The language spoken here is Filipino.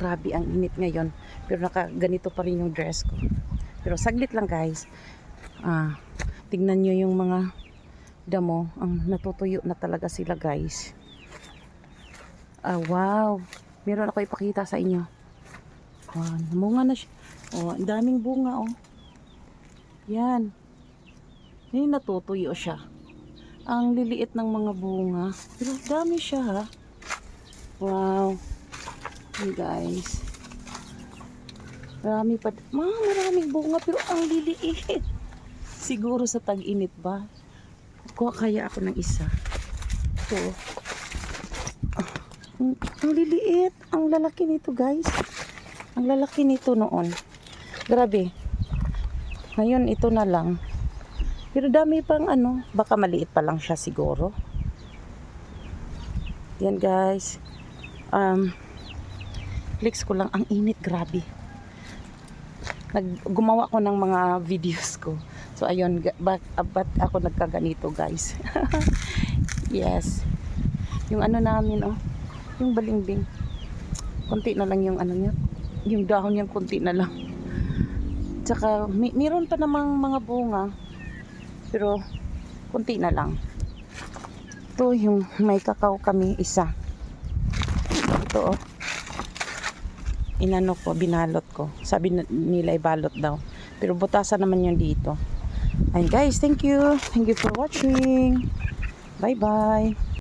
grabe ang init ngayon. Pero ganito pa rin yung dress ko. Pero saglit lang guys. Tignan nyo yung mga damo. Ang natutuyo na talaga sila guys. Wow. Meron ako ipakita sa inyo. Namunga na siya. Ang daming bunga Yan. Natutuyo siya. Ang liliit ng mga bunga. Pero dami siya ha. Wow. Hey guys. Maraming bunga pero ang liliit. Siguro sa tag-init ba? Kuha kaya ako ng isa. Ito. Ang liliit. Ang lalaki nito guys. Ang lalaki nito noon. Grabe. Ngayon ito na lang. Pero dami pang baka maliit pa lang siya siguro. Yan guys. Flex ko lang, ang init, grabe. Gumawa ko ng mga videos ko. So ayun, ba't ako nagkaganito guys. Yes. Yung namin yung balimbing. Kunti na lang yung niya. Yung dahon niyang kunti na lang. Tsaka meron pa namang mga bunga. Pero kunti na lang. Ito yung may kakao kami isa. Ito inano ko, binalot ko. Sabi nila ibalot daw. Pero butasan naman yun dito. And guys, thank you. Thank you for watching. Bye bye.